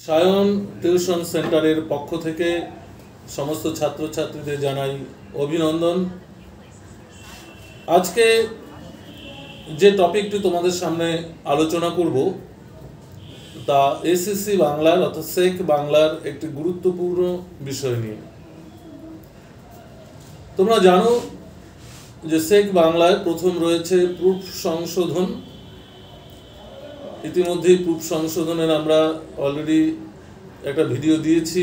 Sayan tuition সেন্টারের পক্ষ থেকে সমস্ত ছাত্রছাত্রীদের জানাই অভিনন্দন। আজকে যে টপিকটি তোমাদের সামনে আলোচনা করব তা এসএসসি বাংলার অর্থাৎ শেখ বাংলার একটি গুরুত্বপূর্ণ বিষয় নিয়ে। তোমরা জানো যে শেখ বাংলায় প্রথম রয়েছে প্রুফ সংশোধন। ইতিমধ্যেই প্রুফ সংশোধনের আমরা অলরেডি একটা ভিডিও দিয়েছি।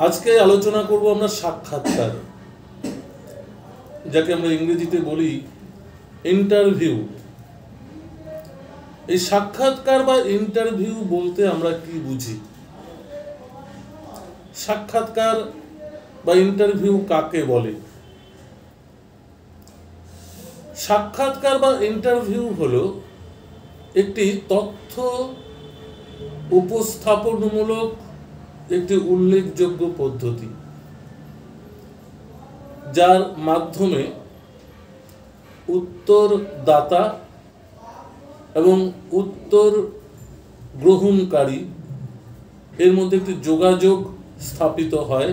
আজকে আলোচনা করব আমরা সাক্ষাৎকার, যাকে আমরা ইংরেজিতে বলি ইন্টারভিউ। এই সাক্ষাৎকার বা ইন্টারভিউ বলতে আমরা কি বুঝি? সাক্ষাৎকার বা ইন্টারভিউ কাকে বলে? সাক্ষাৎকার বা ইন্টারভিউ হলো একটি তথ্য উপস্থাপনমূলক একটি উল্লেখযোগ্য পদ্ধতি, যার মাধ্যমে উত্তরদাতা এবং উত্তর গ্রহণকারী এর মধ্যে একটি যোগাযোগ স্থাপিত হয়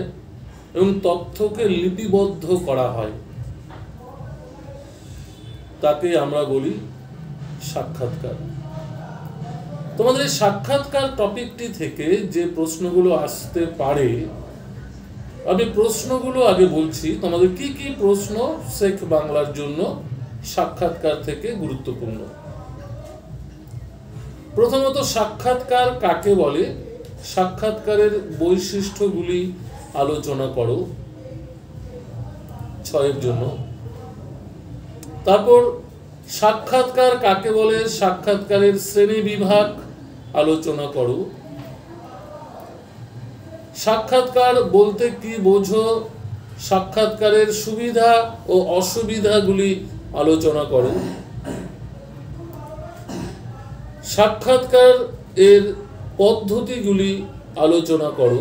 এবং তথ্যকে লিপিবদ্ধ করা হয়। তাকে আমরা বলি সাক্ষাৎকার। তোমাদের এই সাক্ষাৎকার টপিকটি থেকে যে প্রশ্নগুলো আসতে পারে, আমি প্রশ্নগুলো আগে বলছি। তোমাদের কি কি প্রশ্ন শেখ বাংলার জন্য সাক্ষাৎকার থেকে গুরুত্বপূর্ণ। প্রথমত, সাক্ষাৎকার কাকে বলে? সাক্ষাৎকারের বৈশিষ্ট্যগুলি আলোচনা করো 6 জন্য। তারপর সাক্ষাৎকার কাকে বলে, সাক্ষাৎকারের শ্রেণী বিভাগ আলোচনা করো। সাক্ষাৎকার বলতে কি বোঝো, সাক্ষাৎকারের সুবিধা ও অসুবিধাগুলি আলোচনা করো। সাক্ষাৎকার এর পদ্ধতিগুলি আলোচনা করো।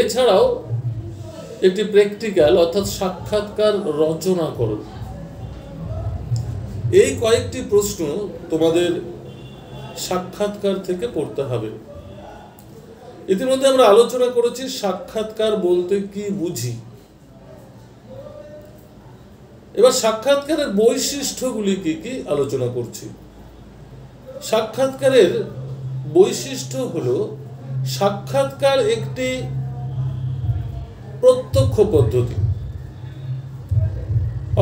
এছাড়াও একটি প্র্যাকটিক্যাল অর্থাৎ সাক্ষাৎকার রচনা করো। এই কয়েকটি প্রশ্ন তোমাদের সাক্ষাৎকার থেকে পড়তে হবে। ইতিমধ্যে আমরা আলোচনা করেছি সাক্ষাৎকার বলতে কি বুঝি। এবার সাক্ষাৎকারের বৈশিষ্ট্যগুলি কি কি আলোচনা করছি। সাক্ষাৎকারের বৈশিষ্ট্য হলো সাক্ষাৎকার একটি প্রত্যক্ষ পদ্ধতি,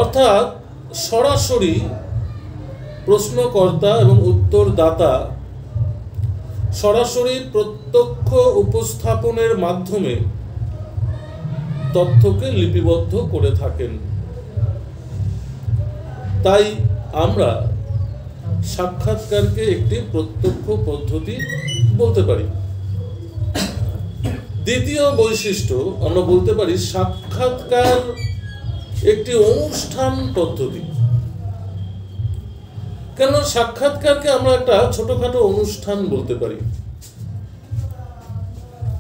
অর্থাৎ সরাসরি প্রশ্নকর্তা এবং উত্তরদাতা সরাসরি প্রত্যক্ষ উপস্থাপনের মাধ্যমে তথ্যকে লিপিবদ্ধ করে থাকেন। তাই আমরা সাক্ষাৎকারকে একটি প্রত্যক্ষ পদ্ধতি বলতে পারি। দ্বিতীয় বৈশিষ্ট্য, আমরা বলতে পারি সাক্ষাৎকার একটি অনুষ্ঠান পদ্ধতি। কেন সাক্ষাৎকারকে আমরা একটা ছোটখাটো অনুষ্ঠান বলতে পারি?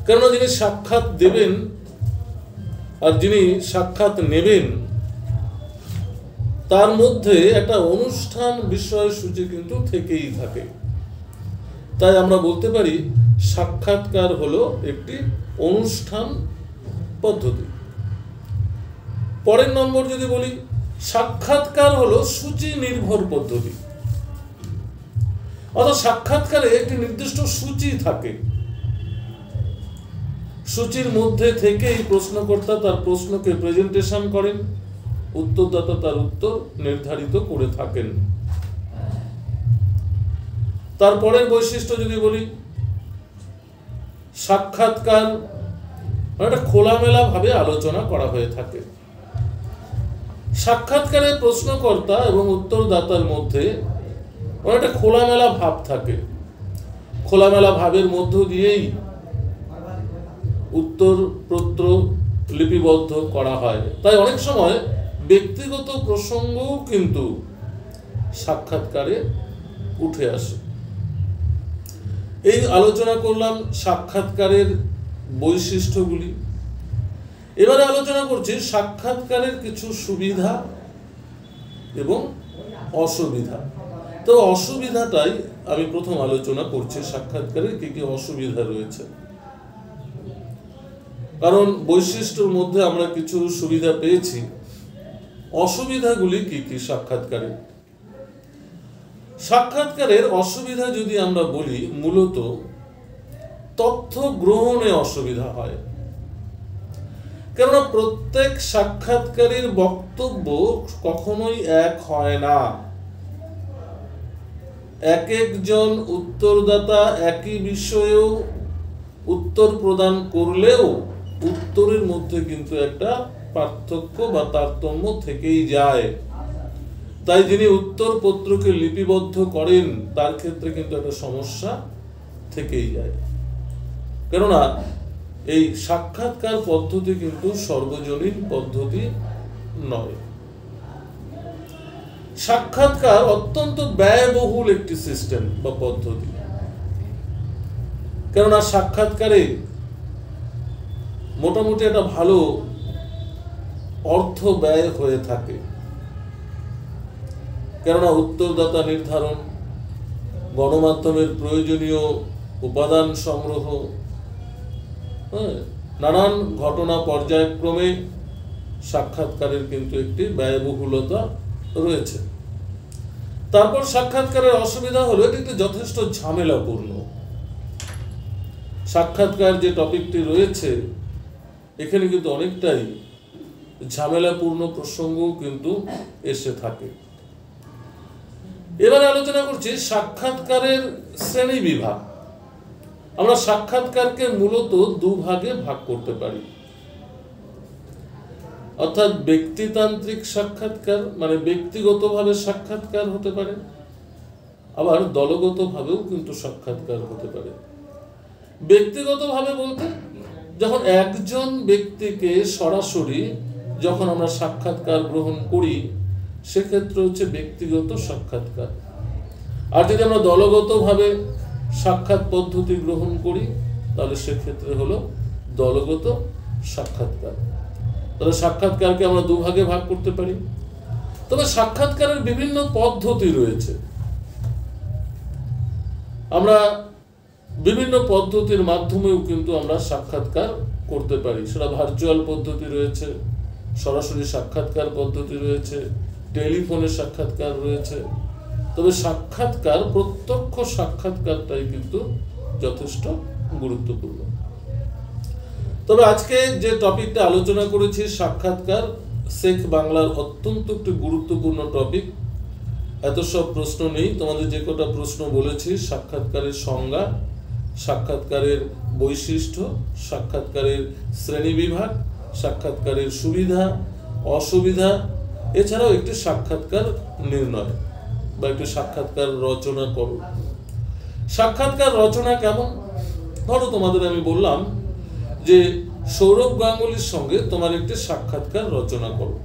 কেন যিনি সাক্ষাৎ দেবেন আর যিনি সাক্ষাৎ নেবেন তার মধ্যে একটা অনুষ্ঠান বিষয়সূচি কিন্তু থেকেই থাকে। তাই আমরা বলতে পারি সাক্ষাৎকার হলো একটি অনুষ্ঠান পদ্ধতি। পরের নম্বর যদি বলি, সাক্ষাৎকার হলো সূচি নির্ভর পদ্ধতি। অর্থাৎ সাক্ষাৎকারে একটি নির্দিষ্ট সূচি থাকে। সূচির মধ্যে থেকেই প্রশ্নকর্তা তার প্রশ্নকে প্রেজেন্টেশন করেন, উত্তরদাতা তার উত্তর নির্ধারিত করে থাকেন। তারপরের বৈশিষ্ট্য যদি বলি, সাক্ষাৎকার একটা খোলামেলা ভাবে আলোচনা করা হয়ে থাকে। সাক্ষাৎকারে প্রশ্নকর্তা এবং উত্তরদাতার মধ্যে একটা খোলামেলা ভাব থাকে। খোলামেলা ভাবের মধ্য দিয়েই উত্তরপত্র লিপিবদ্ধ করা হয়। তাই অনেক সময় ব্যক্তিগত প্রসঙ্গও কিন্তু সাক্ষাৎকারে উঠে আসে। এই আলোচনা করলাম সাক্ষাৎকারের বৈশিষ্ট্যগুলি। এবারে আলোচনা করছি সাক্ষাৎকারের কিছু সুবিধা এবং অসুবিধা। তো অসুবিধাটাই আমি প্রথম আলোচনা করছি, সাক্ষাৎকারের কি কি অসুবিধা রয়েছে। কারণ বৈশিষ্ট্যের মধ্যে আমরা কিছু সুবিধা পেয়েছি, অসুবিধাগুলি কি কি সাক্ষাৎকারে। সাক্ষাৎকারের অসুবিধা যদি আমরা বলি, মূলত তথ্য গ্রহণে অসুবিধা হয়। কেননা প্রত্যেক সাক্ষাৎকারীর বক্তব্য কখনোই এক হয় না। এক একজন উত্তরদাতা একই বিষয়েও উত্তর প্রদান করলেও উত্তরের মধ্যে কিন্তু একটা পার্থক্য বা তারতম্য থেকেই যায়। তাই যিনি উত্তর পত্রকে লিপিবদ্ধ করেন তার ক্ষেত্রে কিন্তু একটা সমস্যা থেকেই যায়। কেননা এই সাক্ষাৎকার পদ্ধতি কিন্তু সর্বজনীন পদ্ধতি নয়। সাক্ষাৎকার অত্যন্ত ব্যয়বহুল একটি সিস্টেম বা পদ্ধতি। কেননা সাক্ষাৎকারে মোটামুটি একটা ভালো অর্থ ব্যয় হয়ে থাকে। কেননা উত্তরদাতা নির্ধারণ, গণমাধ্যমের প্রয়োজনীয় উপাদান সংগ্রহ, নানান ঘটনা পর্যায়ক্রমে সাক্ষাৎকারের কিন্তু একটি ব্যয়বহুলতা রয়েছে। তারপর সাক্ষাৎকারের অসুবিধা হলো এটি একটি যথেষ্ট ঝামেলাপূর্ণ। সাক্ষাৎকার যে টপিকটি রয়েছে এখানে কিন্তু অনেকটাই ঝামেলাপূর্ণ প্রসঙ্গ কিন্তু এসে থাকে। এবারে আলোচনা করছি সাক্ষাৎকারের শ্রেণী বিভাগ। আমরা সাক্ষাৎকারকে মূলত দুভাগে ভাগ করতে পারি, অর্থাৎ ব্যক্তিতান্ত্রিক সাক্ষাৎকার, মানে ব্যক্তিগতভাবে সাক্ষাৎকার হতে পারে, আবার দলগতভাবেও কিন্তু সাক্ষাৎকার হতে পারে। ব্যক্তিগতভাবে বলতে যখন একজন ব্যক্তিকে সরাসরি যখন আমরা সাক্ষাৎকার গ্রহণ করি সেক্ষেত্রে হচ্ছে ব্যক্তিগত সাক্ষাৎকার। আর যদি আমরা দলগতভাবে সাক্ষাৎ পদ্ধতি গ্রহণ করি তাহলে সেক্ষেত্রে হলো দলগত সাক্ষাৎকার। তাহলে সাক্ষাৎকারকে আমরা দুভাগে ভাগ করতে পারি। তবে সাক্ষাৎকারের বিভিন্ন পদ্ধতি রয়েছে। আমরা বিভিন্ন পদ্ধতির মাধ্যমেও কিন্তু আমরা সাক্ষাৎকার করতে পারি। সেটা ভার্চুয়াল পদ্ধতি রয়েছে, সরাসরি সাক্ষাৎকার পদ্ধতি রয়েছে, টেলিফোনে সাক্ষাৎকার রয়েছে। তবে সাক্ষাৎকার, প্রত্যক্ষ সাক্ষাৎকারটাই কিন্তু যথেষ্ট গুরুত্বপূর্ণ। তবে আজকে যে টপিকটা আলোচনা করেছি সাক্ষাৎকার, শেখ বাংলার অত্যন্ত একটি গুরুত্বপূর্ণ টপিক। এত সব প্রশ্ন নেই, তোমাদের যে কটা প্রশ্ন বলেছি, সাক্ষাৎকারের সংজ্ঞা, সাক্ষাৎকারের বৈশিষ্ট্য, সাক্ষাৎকারের শ্রেণীবিভাগ, সাক্ষাৎকারের সুবিধা অসুবিধা, এছাড়াও একটি সাক্ষাৎকার নির্ণয় বা একটি সাক্ষাৎকার রচনা করো। সাক্ষাৎকার রচনা কেমন? ধরো তোমাদের আমি বললাম যে সৌরভ গাঙ্গুলির সঙ্গে তোমার একটি সাক্ষাৎকার রচনা করো।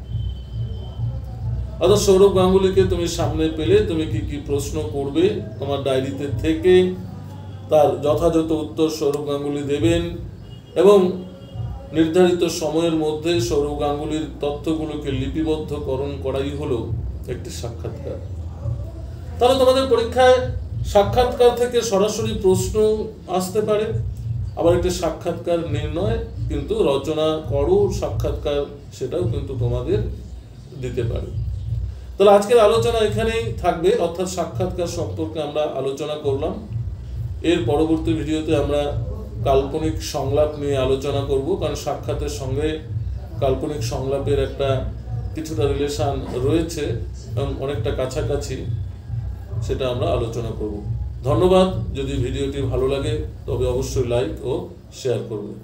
অর্থাৎ সৌরভ গাঙ্গুলিকে তুমি সামনে পেলে তুমি কি কি প্রশ্ন করবে তোমার ডায়েরিতে থেকে তার যথাযথ উত্তর সৌরভ গাঙ্গুলি দেবেন এবং নির্ধারিত সময়ের মধ্যে সৌরভ গাঙ্গুলির তথ্যগুলোকে লিপিবদ্ধকরণ করাই হলো একটি সাক্ষাৎকার। তাহলে তোমাদের পরীক্ষায় সাক্ষাৎকার থেকে সরাসরি প্রশ্ন আসতে পারে, আবার একটি সাক্ষাৎকার নির্ণয় কিন্তু রচনা করো সাক্ষাৎকার, সেটাও কিন্তু তোমাদের দিতে পারে। তাহলে আজকের আলোচনা এখানেই থাকবে, অর্থাৎ সাক্ষাৎকার সম্পর্কে আমরা আলোচনা করলাম। এর পরবর্তী ভিডিওতে আমরা কাল্পনিক সংলাপ নিয়ে আলোচনা করব, কারণ সাক্ষাতের সঙ্গে কাল্পনিক সংলাপের একটা কিছুটা রিলেশন রয়েছে এবং অনেকটা কাছাকাছি, সেটা আমরা আলোচনা করব। ধন্যবাদ। যদি ভিডিওটি ভালো লাগে তবে অবশ্যই লাইক ও শেয়ার করবেন।